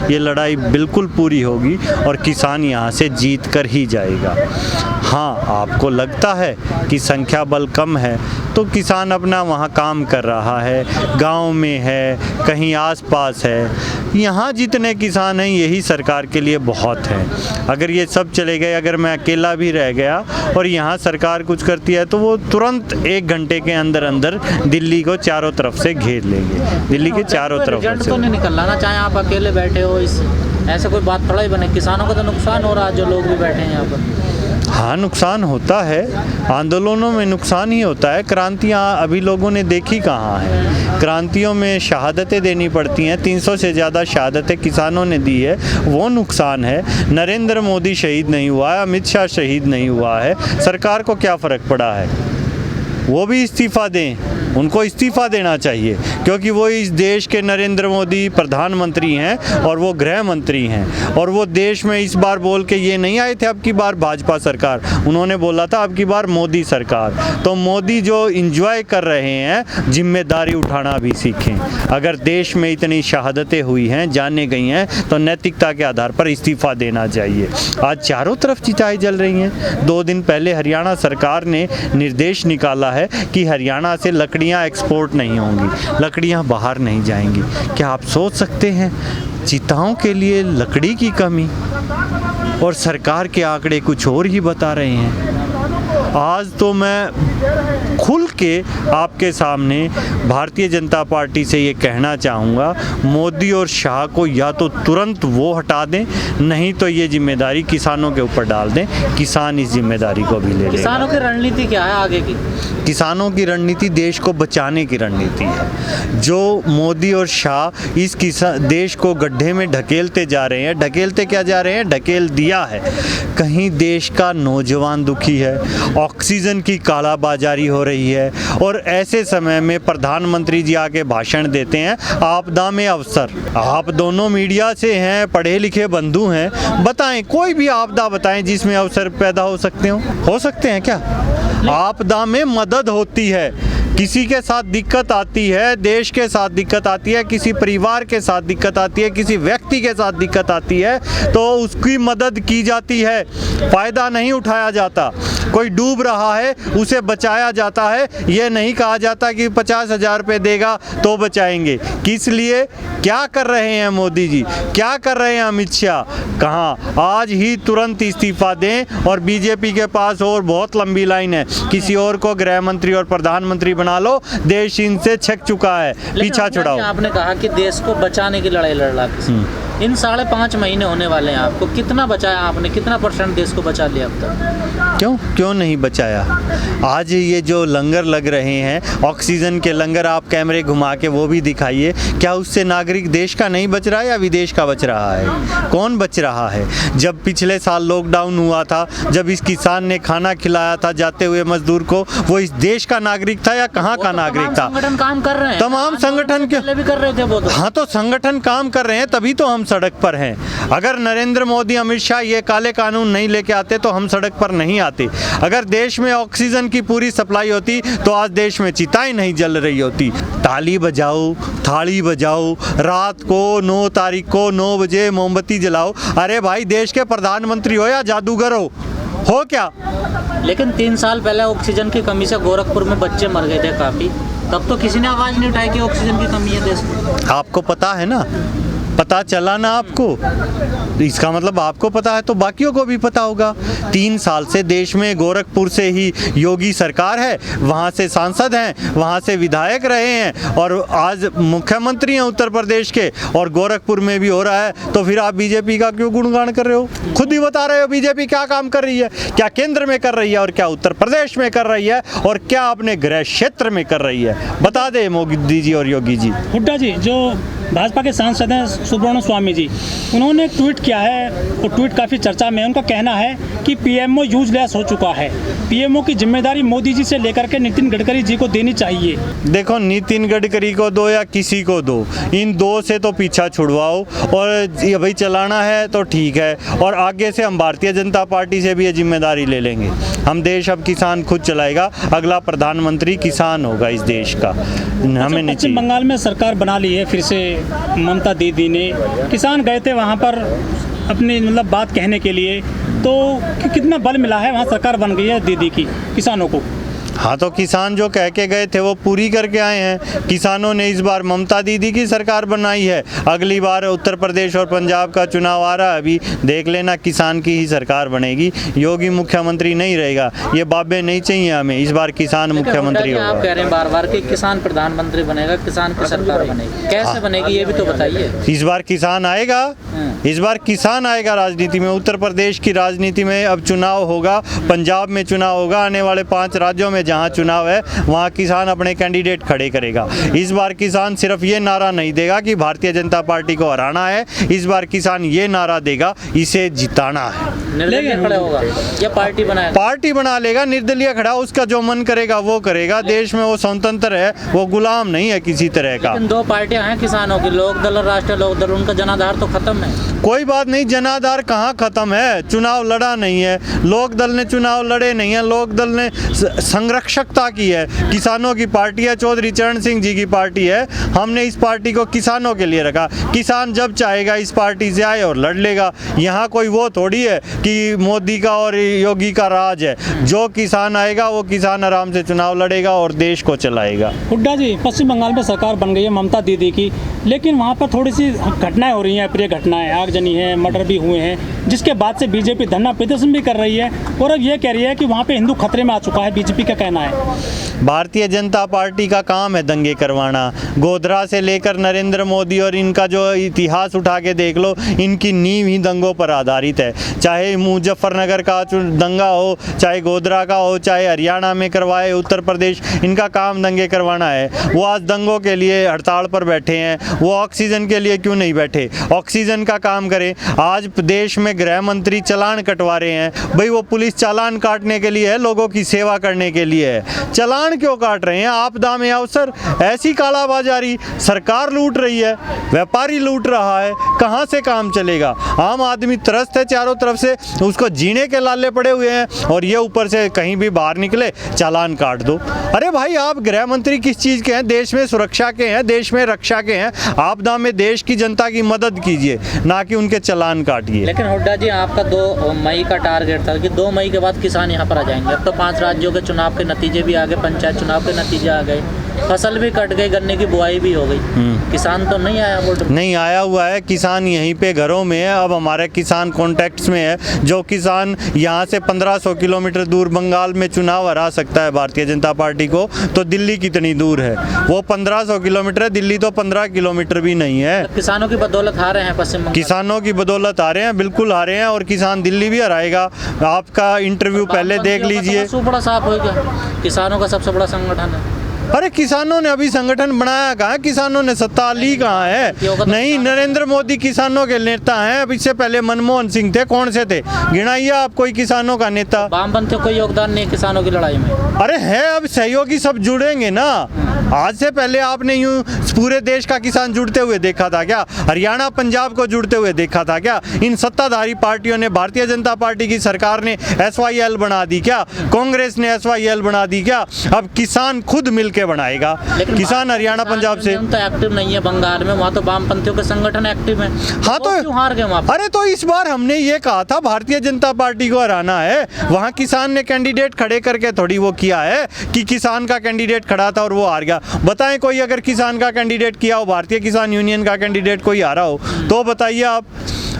ये लड़ाई बिल्कुल पूरी होगी और किसान यहाँ से जीत कर ही जाएगा। हाँ, आपको लगता है कि संख्या बल कम है तो किसान अपना वहाँ काम कर रहा है, गांव में है, कहीं आसपास है। यहाँ जितने किसान हैं यही सरकार के लिए बहुत है। अगर ये सब चले गए, अगर मैं अकेला भी रह गया और यहाँ सरकार कुछ करती है तो वो तुरंत 1 घंटे के अंदर अंदर दिल्ली को चारों तरफ से घेर लेंगे। दिल्ली के चारों तरफ से तो नहीं निकलना ना, चाहे आप अकेले बैठे हो, इस ऐसे कोई बात थोड़ा ही बने। किसानों को तो नुकसान हो रहा है, जो लोग भी बैठे हैं यहाँ पर। हाँ, नुकसान होता है, आंदोलनों में नुकसान ही होता है। क्रांतियाँ अभी लोगों ने देखी कहाँ है। क्रांतियों में शहादतें देनी पड़ती हैं, 300 से ज़्यादा शहादतें किसानों ने दी है, वो नुकसान है। नरेंद्र मोदी शहीद नहीं हुआ है, अमित शाह शहीद नहीं हुआ है, सरकार को क्या फ़र्क पड़ा है? वो भी इस्तीफ़ा दें, उनको इस्तीफ़ा देना चाहिए, क्योंकि वो इस देश के नरेंद्र मोदी प्रधानमंत्री हैं और वो गृह मंत्री हैं। और वो देश में इस बार बोल के ये नहीं आए थे अब की बार भाजपा सरकार, उन्होंने बोला था अब की बार मोदी सरकार। तो मोदी जो इंजॉय कर रहे हैं, जिम्मेदारी उठाना भी सीखें। अगर देश में इतनी शहादतें हुई हैं, जाने गई हैं, तो नैतिकता के आधार पर इस्तीफ़ा देना चाहिए। आज चारों तरफ चिताएं जल रही हैं। 2 दिन पहले हरियाणा सरकार ने निर्देश निकाला है कि हरियाणा से लकड़ियाँ एक्सपोर्ट नहीं होंगी, लकड़ियाँ बाहर नहीं जाएंगी। क्या आप सोच सकते हैं, चिताओं के लिए लकड़ी की कमी, और सरकार के आंकड़े कुछ और ही बता रहे हैं। आज तो मैं खुल के आपके सामने भारतीय जनता पार्टी से ये कहना चाहूँगा, मोदी और शाह को या तो तुरंत वो हटा दें, नहीं तो ये जिम्मेदारी किसानों के ऊपर डाल दें। किसान इस जिम्मेदारी को भी ले लें। किसानों की रणनीति क्या है आगे की? किसानों की रणनीति देश को बचाने की रणनीति है। जो मोदी और शाह इस देश को गड्ढे में ढकेलते जा रहे हैं, ढकेलते क्या जा रहे हैं, ढकेल दिया है। कहीं देश का नौजवान दुखी है, ऑक्सीजन की कालाबाजारी हो रही है, और ऐसे समय में प्रधानमंत्री जी आके भाषण देते हैं, आपदा में अवसर। आप दोनों मीडिया से हैं, पढ़े लिखे बंधु हैं, बताएं कोई भी आपदा बताएं जिसमें अवसर पैदा हो सकते हैं क्या? आपदा में मदद होती है, किसी के साथ दिक्कत आती है, देश के साथ दिक्कत आती है, किसी परिवार के साथ दिक्कत आती है, किसी व्यक्ति के साथ दिक्कत आती है, तो उसकी मदद की जाती है, फ़ायदा नहीं उठाया जाता। कोई डूब रहा है उसे बचाया जाता है, ये नहीं कहा जाता कि 50,000 रुपये देगा तो बचाएंगे। किस लिए? क्या कर रहे हैं मोदी जी, क्या कर रहे हैं अमित शाह? कहाँ? आज ही तुरंत इस्तीफ़ा दें, और बीजेपी के पास और बहुत लंबी लाइन है, किसी और को गृह मंत्री और प्रधानमंत्री बना लो, देश इनसे छक चुका है, पीछा छुड़ाओ। आपने कहा कि देश को बचाने की लड़ाई लड़ रहा है। इन 5.5 महीने होने वाले हैं, आपको कितना बचाया आपने, कितना % देश को बचा लिया अब तक? क्यों नहीं बचाया? आज ये जो लंगर लग रहे हैं, ऑक्सीजन के लंगर, आप कैमरे घुमा के वो भी दिखाइए, क्या उससे नागरिक देश का नहीं बच रहा है या विदेश का बच रहा है? कौन बच रहा है? जब पिछले साल लॉकडाउन हुआ था, जब इस किसान ने खाना खिलाया था जाते हुए मजदूर को, वो इस देश का नागरिक था या कहाँ का नागरिक था? संगठन काम कर रहे हैं, तमाम संगठन भी कर रहे थे वो तो। हाँ, तो संगठन काम कर रहे हैं, तभी तो हम सड़क पर हैं। अगर नरेंद्र मोदी, अमित शाह ये काले कानून नहीं लेके आते तो हम सड़क पर नहीं आते। अगर देश में ऑक्सीजन की पूरी सप्लाई होती तो आज देश में चिताएं नहीं जल रही होती। ताली बजाओ, थाली बजाओ, रात को 9 तारीख को 9 बजे मोमबत्ती जलाओ। अरे भाई, देश के प्रधानमंत्री हो या जादूगर हो क्या? लेकिन 3 साल पहले ऑक्सीजन की कमी से गोरखपुर में बच्चे मर गए थे काफ़ी, तब तो किसी ने आवाज़ नहीं उठाई कि ऑक्सीजन की कमी है देश में। आपको पता है ना, पता चला ना आपको, इसका मतलब आपको पता है तो बाकियों को भी पता होगा। 3 साल से देश में गोरखपुर से ही योगी सरकार है, वहाँ से सांसद हैं, वहाँ से विधायक रहे हैं, और आज मुख्यमंत्री हैं उत्तर प्रदेश के, और गोरखपुर में भी हो रहा है। तो फिर आप बीजेपी का क्यों गुणगान कर रहे हो? खुद ही बता रहे हो बीजेपी क्या काम कर रही है, क्या केंद्र में कर रही है और क्या उत्तर प्रदेश में कर रही है और क्या अपने गृह क्षेत्र में कर रही है। बता दे मोदी जी और योगी जी। हुड्डा जी, जो भाजपा के सांसद हैं सुब्रमण्यम स्वामी जी, उन्होंने एक ट्वीट किया है, वो ट्वीट काफ़ी चर्चा में है। उनका कहना है कि पीएमओ यूजलेस हो चुका है, पीएमओ की जिम्मेदारी मोदी जी से लेकर के नितिन गडकरी जी को देनी चाहिए। देखो, नितिन गडकरी को दो या किसी को दो, इन 2 से तो पीछा छुड़वाओ, और ये भाई चलाना है तो ठीक है, और आगे से हम भारतीय जनता पार्टी से भी ये जिम्मेदारी ले लेंगे। हम देश अब किसान खुद चलाएगा, अगला प्रधानमंत्री किसान होगा इस देश का। हमें नहीं पश्चिम चाहिए। बंगाल में सरकार बना ली है फिर से ममता दीदी ने, किसान गए थे वहाँ पर अपनी मतलब बात कहने के लिए, तो कितना बल मिला है, वहाँ सरकार बन गई है दीदी की किसानों को। हाँ, तो किसान जो कह के गए थे वो पूरी करके आए हैं। किसानों ने इस बार ममता दीदी की सरकार बनाई है, अगली बार उत्तर प्रदेश और पंजाब का चुनाव आ रहा है, अभी देख लेना किसान की ही सरकार बनेगी। योगी मुख्यमंत्री नहीं रहेगा, ये बाबे नहीं चाहिए हमें, इस बार किसान मुख्यमंत्री आप होगा। कह रहे हैं बार बार कि किसान प्रधानमंत्री बनेगा, किसान की सरकार बनेगी, कैसे बनेगी ये भी तो बताइए। इस बार किसान आएगा, इस बार किसान आएगा राजनीति में। उत्तर प्रदेश की राजनीति में अब चुनाव होगा, पंजाब में चुनाव होगा, आने वाले 5 राज्यों में जहां चुनाव है वहां किसान अपने कैंडिडेट खड़े करेगा। इस बार किसान सिर्फ ये नारा नहीं देगा कि भारतीय जनता पार्टी को हराना है, इस बार किसान ये नारा देगा इसे जिताना है। निर्दलीय खड़ा होगा या पार्टी बनाएगा? पार्टी बना लेगा, निर्दलीय खड़ा, उसका जो मन करेगा वो करेगा। देश में वो स्वतंत्र है, वो गुलाम नहीं है किसी तरह का। लेकिन 2 पार्टियां हैं किसानों की, लोक दल और राष्ट्रीय लोक दल, उनका जनाधार तो खत्म है। कोई बात नहीं, जनाधार कहाँ खत्म है, चुनाव लड़ा नहीं है, लोक दल ने चुनाव लड़े नहीं है, लोक दल ने संरक्षकता की है। किसानों की पार्टी है, चौधरी चरण सिंह जी की पार्टी है, हमने इस पार्टी को किसानों के लिए रखा। किसान जब चाहेगा इस पार्टी से आए और लड़ लेगा। यहाँ कोई वो थोड़ी है कि मोदी का और योगी का राज है, जो किसान आएगा वो किसान आराम से चुनाव लड़ेगा और देश को चलाएगा। हुड्डा जी, पश्चिम बंगाल में सरकार बन गई है ममता दीदी की, लेकिन वहाँ पर थोड़ी सी घटनाएं हो रही हैं, अप्रिय घटनाएं, आगजनी है, मर्डर भी हुए हैं, जिसके बाद से बीजेपी धरना प्रदर्शन भी कर रही है और अब ये कह रही है कि वहाँ पे हिंदू खतरे में आ चुका है। बीजेपी का कहना है। भारतीय जनता पार्टी का काम है दंगे करवाना। गोधरा से लेकर नरेंद्र मोदी और इनका जो इतिहास उठा के देख लो, इनकी नींव ही दंगों पर आधारित है। चाहे मुजफ्फरनगर का दंगा हो, चाहे गोधरा का हो, चाहे हरियाणा में करवाए, उत्तर प्रदेश, इनका काम दंगे करवाना है। वो आज दंगों के लिए हड़ताल पर बैठे हैं, वो ऑक्सीजन के लिए क्यों नहीं बैठे? ऑक्सीजन का काम करें। आज देश में गृह मंत्री चालान कटवा रहे हैं, भाई वो पुलिस चालान काटने के लिए है, लोगों की सेवा करने के लिए है। चालान क्यों काट रहे हैं? आपदा में अवसर, ऐसी कालाबाजारी, सरकार लूट रही है, व्यापारी लूट रहा है, कहाँ से काम चलेगा? आम आदमी त्रस्त है चारों तरफ से, उसको जीने के लाले पड़े हुए हैं और ये ऊपर से कहीं भी बाहर निकले चालान काट दो। अरे भाई, आप गृह मंत्री किस चीज़ के हैं? देश में सुरक्षा के हैं, देश में रक्षा के हैं। आपदा में देश की जनता की मदद कीजिए, ना कि उनके चालान काटिए। लेकिन हुड्डा जी, आपका 2 मई का टारगेट था कि 2 मई के बाद किसान यहाँ पर आ जाएंगे। अब तो 5 राज्यों के चुनाव के नतीजे भी आ गए, पंचायत चुनाव के नतीजे आ गए, फसल भी कट गई, गन्ने की बुआई भी हो गई, किसान तो नहीं आया वोट? नहीं आया हुआ है, किसान यहीं पे घरों में है। अब हमारे किसान कॉन्टैक्ट्स में है। जो किसान यहाँ से 1500 किलोमीटर दूर बंगाल में चुनाव हरा सकता है भारतीय जनता पार्टी को, तो दिल्ली कितनी दूर है? वो 1500 किलोमीटर है, दिल्ली तो 15 किलोमीटर भी नहीं है। किसानों की बदौलत हारे हैं पश्चिम बंगाल? किसानों की बदौलत आ रहे हैं, बिल्कुल आ रहे हैं, और किसान दिल्ली भी हराएगा। आपका इंटरव्यू पहले देख लीजिए। सबसे बड़ा साफ हो गया, किसानों का सबसे बड़ा संगठन है। अरे किसानों ने अभी संगठन बनाया कहाँ है? किसानों ने सत्ता ली कहाँ है? नहीं, नरेंद्र मोदी किसानों के नेता हैं। अब इससे पहले मनमोहन सिंह थे, कौन से थे? गिनाइए आप कोई किसानों का नेता। वामपंथियों को योगदान नहीं किसानों की लड़ाई में? अरे है, अब सहयोगी सब जुड़ेंगे ना। आज से पहले आपने यूं पूरे देश का किसान जुड़ते हुए देखा था क्या? हरियाणा पंजाब को जुड़ते हुए देखा था क्या? इन सत्ताधारी पार्टियों ने, भारतीय जनता पार्टी की सरकार ने SYL बना दी क्या? कांग्रेस ने SYL बना दी क्या? अब किसान खुद मिलके बनाएगा। किसान हरियाणा पंजाब से तो एक्टिव नहीं है बंगाल में, वहाँ तो वामपंथियों के संगठन एक्टिव हैं। हाँ, तो क्यों हार गए वहाँ? अरे तो इस बार हमने ये कहा था भारतीय जनता पार्टी को हराना है। वहाँ किसान ने कैंडिडेट खड़े करके थोड़ी वो किया है कि किसान का कैंडिडेट खड़ा था और वो हार गया। बताएं कोई अगर किसान का कैंडिडेट किया हो, भारतीय किसान यूनियन का कैंडिडेट कोई हारा हो तो बताइए आप।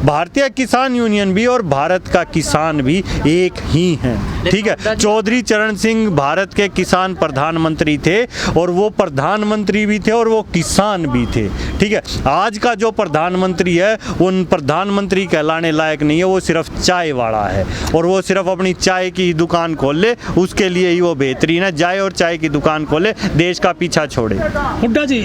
भारतीय किसान यूनियन भी और भारत का किसान भी एक ही हैं, ठीक है। चौधरी चरण सिंह भारत के किसान प्रधानमंत्री थे और वो प्रधानमंत्री भी थे और वो किसान भी थे, ठीक है। आज का जो प्रधानमंत्री है वो प्रधानमंत्री कहलाने लायक नहीं है, वो सिर्फ चाय वाला है और वो सिर्फ अपनी चाय की दुकान खोल ले, उसके लिए ही वो बेहतरीन है। चाय और चाय की दुकान खोले, देश का पीछा छोड़े। हुड्डा जी,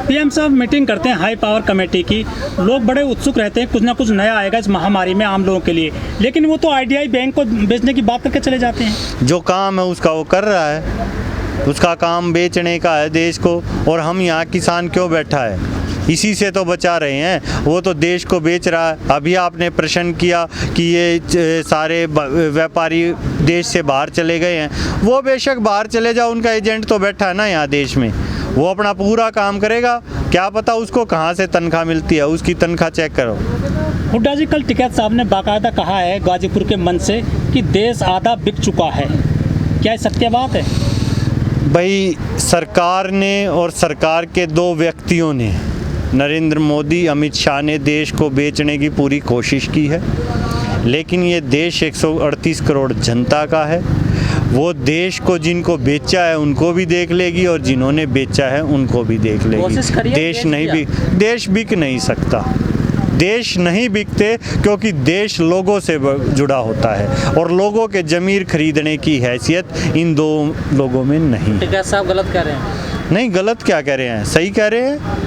PM साहब मीटिंग करते हैं हाई पावर कमेटी की, लोग बड़े उत्सुक रहते हैं कुछ ना कुछ नया आएगा इस महामारी में आम लोगों के लिए, लेकिन वो तो IDI बैंक को बेचने की बात करके चले जाते हैं। जो काम है उसका वो कर रहा है, उसका काम बेचने का है देश को, और हम यहाँ किसान क्यों बैठा है? इसी से तो बचा रहे हैं। वो तो देश को बेच रहा है। अभी आपने प्रश्न किया कि ये सारे व्यापारी देश से बाहर चले गए हैं, वो बेशक बाहर चले जाओ, उनका एजेंट तो बैठा है ना यहाँ देश में, वो अपना पूरा काम करेगा, क्या पता उसको कहाँ से तनख्वाह मिलती है, उसकी तनख्वाह चेक करो। हुड्डा जी, कल टिकैत साहब ने बाकायदा कहा है गाजीपुर के मंच से कि देश आधा बिक चुका है, क्या ये सत्य बात है? भाई, सरकार ने और सरकार के दो व्यक्तियों ने, नरेंद्र मोदी, अमित शाह ने देश को बेचने की पूरी कोशिश की है, लेकिन ये देश 138 करोड़ जनता का है। वो देश को जिनको बेचा है उनको भी देख लेगी और जिन्होंने बेचा है उनको भी देख लेगी। देश बिक नहीं सकता। देश नहीं बिकते क्योंकि देश लोगों से जुड़ा होता है और लोगों के ज़मीर खरीदने की हैसियत इन दो लोगों में नहीं। टिकैत साहब गलत कह रहे हैं? नहीं, गलत क्या कह रहे हैं, सही कह रहे हैं।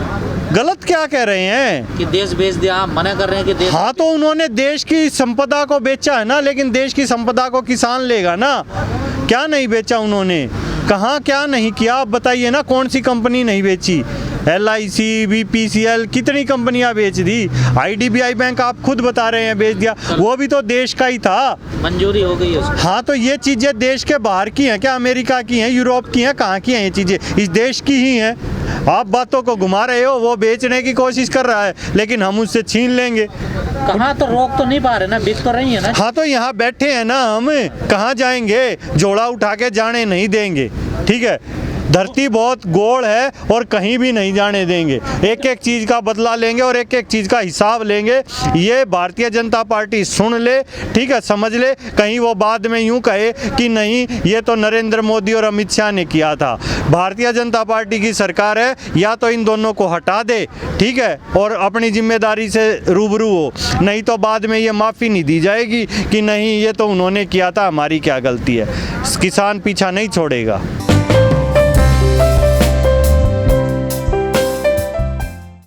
गलत क्या कह रहे हैं कि देश बेच दिया, आप मना कर रहे हैं कि देश। हाँ, तो उन्होंने देश की संपदा को बेचा है ना, लेकिन देश की संपदा को किसान लेगा ना। क्या नहीं बेचा उन्होंने, कहाँ क्या नहीं किया, आप बताइए ना, कौन सी कंपनी नहीं बेची? LIC, BPCL, कितनी कंपनियां बेच दी। IDBI बैंक आप खुद बता रहे हैं बेच दिया, वो भी तो देश का ही था, मंजूरी हो गई है उसको। हाँ, तो ये चीज़ें देश के बाहर की हैं क्या? अमेरिका की हैं, यूरोप की हैं, कहाँ की हैं ये चीज़ें? इस देश की ही हैं। आप बातों को घुमा रहे हो, वो बेचने की कोशिश कर रहा है लेकिन हम उससे छीन लेंगे। कहाँ तो रोक तो नहीं पा रहे ना, बिक तो रही है ना। हाँ, तो यहाँ बैठे हैं ना, हम कहाँ जाएंगे? जोड़ा उठा के जाने नहीं देंगे, ठीक है। धरती बहुत गोल है और कहीं भी नहीं जाने देंगे। एक एक चीज़ का बदला लेंगे और एक एक चीज़ का हिसाब लेंगे। ये भारतीय जनता पार्टी सुन ले, ठीक है, समझ ले, कहीं वो बाद में यूं कहे कि नहीं ये तो नरेंद्र मोदी और अमित शाह ने किया था। भारतीय जनता पार्टी की सरकार है, या तो इन दोनों को हटा दे, ठीक है, और अपनी जिम्मेदारी से रूबरू हो, नहीं तो बाद में ये माफ़ी नहीं दी जाएगी कि नहीं ये तो उन्होंने किया था, हमारी क्या गलती है। किसान पीछा नहीं छोड़ेगा।